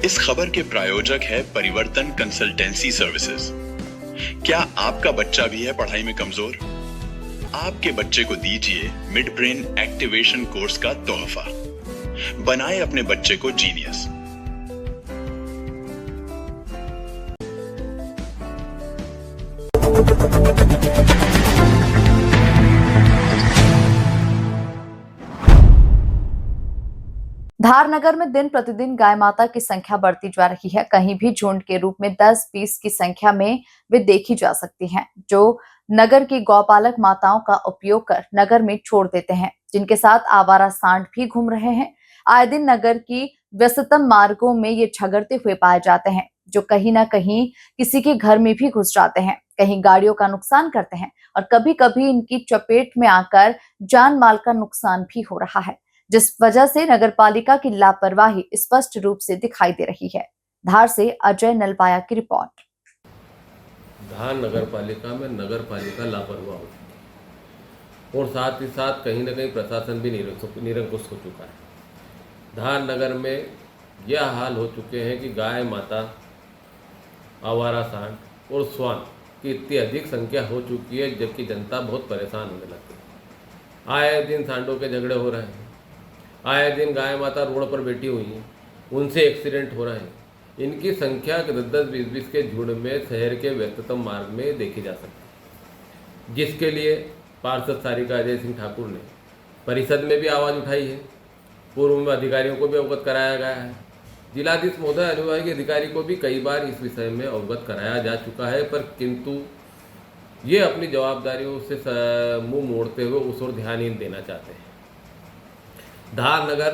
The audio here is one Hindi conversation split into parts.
इस खबर के प्रायोजक है परिवर्तन कंसल्टेंसी सर्विसेज। क्या आपका बच्चा भी है पढ़ाई में कमजोर? आपके बच्चे को दीजिए मिड ब्रेन एक्टिवेशन कोर्स का तोहफा। बनाए अपने बच्चे को जीनियस। धार नगर में दिन प्रतिदिन गाय माता की संख्या बढ़ती जा रही है। कहीं भी झुंड के रूप में 10-20 की संख्या में वे देखी जा सकती हैं, जो नगर की गौपालक माताओं का उपयोग कर नगर में छोड़ देते हैं, जिनके साथ आवारा सांड भी घूम रहे हैं। आए दिन नगर की व्यस्ततम मार्गों में ये झगड़ते हुए पाए जाते हैं, जो कहीं ना कहीं किसी के घर में भी घुस जाते हैं, कहीं गाड़ियों का नुकसान करते हैं और कभी कभी इनकी चपेट में आकर जान माल का नुकसान भी हो रहा है, जिस वजह से नगरपालिका की लापरवाही स्पष्ट रूप से दिखाई दे रही है। धार से अजय नलपाया की रिपोर्ट। धार नगरपालिका में नगरपालिका लापरवाह हो चुकी है और साथ ही साथ कहीं ना कहीं प्रशासन भी निरंकुश हो चुका है। धार नगर में यह हाल हो चुके हैं कि गाय माता, आवारा सांड और श्वान की इतनी अधिक संख्या हो चुकी है, जबकि जनता बहुत परेशान होने लगती है। आए दिन सांडों के झगड़े हो रहे हैं, आए दिन गाय माता रोड पर बैठी हुई हैं, उनसे एक्सीडेंट हो रहे हैं। इनकी संख्या 10-10, 20-20 के झुंड में शहर के व्यस्ततम मार्ग में देखी जा सकती है, जिसके लिए पार्षद सारिका अजय सिंह ठाकुर ने परिषद में भी आवाज़ उठाई है। पूर्व में अधिकारियों को भी अवगत कराया गया है। जिलाधीश महोदय अनुविभागीय अधिकारी को भी कई बार इस विषय में अवगत कराया जा चुका है, पर किंतु ये अपनी जवाबदारियों से मुंह मोड़ते हुए उस ओर ध्यान ही देना चाहते हैं। धार नगर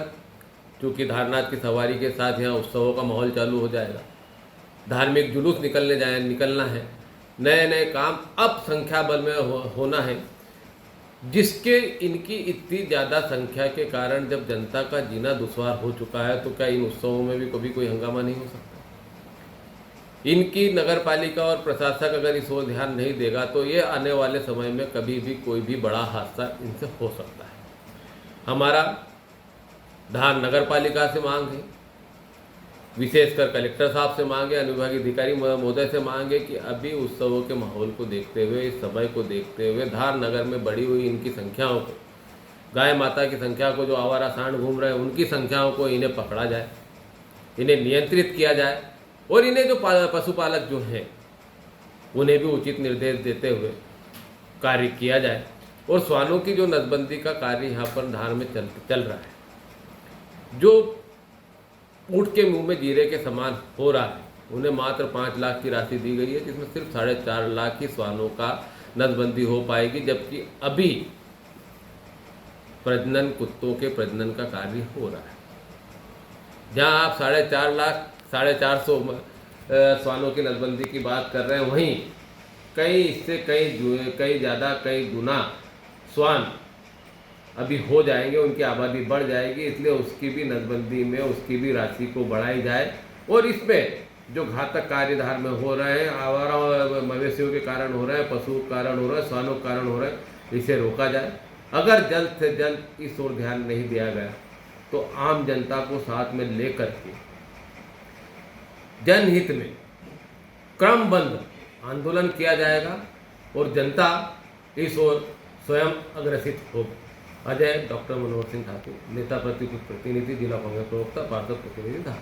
चूँकि धारनाथ की सवारी के साथ यहाँ उत्सवों का माहौल चालू हो जाएगा, धार्मिक जुलूस निकलना है, नए नए काम अब संख्या बल में होना है, जिसके इनकी इतनी ज़्यादा संख्या के कारण जब जनता का जीना दुश्वार हो चुका है, तो क्या इन उत्सवों में भी कभी कोई हंगामा नहीं हो सकता? इनकी नगरपालिका और प्रशासक अगर इस ओर ध्यान नहीं देगा तो ये आने वाले समय में कभी भी कोई भी बड़ा हादसा इनसे हो सकता है। हमारा धार नगरपालिका से मांग है, विशेषकर कलेक्टर साहब से मांगे, अनुविभागीय अधिकारी महोदय से मांगे कि अभी उत्सवों के माहौल को देखते हुए, इस समय को देखते हुए धार नगर में बढ़ी हुई इनकी संख्याओं को, गाय माता की संख्या को, जो आवारा सांड घूम रहे हैं उनकी संख्याओं को इन्हें पकड़ा जाए, इन्हें नियंत्रित किया जाए और इन्हें जो पशुपालक जो हैं उन्हें भी उचित निर्देश देते हुए कार्य किया जाए। और श्वानों की जो नसबंदी का कार्य यहाँ पर धार में चल रहा है, जो ऊँट के मुंह में जीरे के समान हो रहा है, उन्हें मात्र 5 लाख की राशि दी गई है, जिसमें सिर्फ 4.5 लाख ही श्वानों का नसबंदी हो पाएगी, जबकि अभी प्रजनन, कुत्तों के प्रजनन का कार्य हो रहा है। जहां आप 4.5 लाख, 450 श्वानों की नसबंदी की बात कर रहे हैं, वहीं इससे कई ज़्यादा, कई गुना श्वान अभी हो जाएंगे, उनकी आबादी बढ़ जाएगी, इसलिए उसकी भी नसबंदी में उसकी भी राशि को बढ़ाई जाए और इसमें जो घातक कार्य धार में हो रहे हैं, आवारा मवेशियों के कारण हो रहे हैं, पशु के कारण हो रहे हैं, श्वानों के कारण हो रहे हैं, इसे रोका जाए। अगर जल्द से जल्द इस ओर ध्यान नहीं दिया गया तो आम जनता को साथ में लेकर के जनहित में क्रमबद्ध आंदोलन किया जाएगा और जनता इस ओर स्वयं अग्रसित होगी। अजय डॉक्टर मनोहर सिंह ठाकुर, नेता प्रतिनिधि, जिला कांग्रेस प्रवक्ता, पार्षद प्रतिनिधि धार।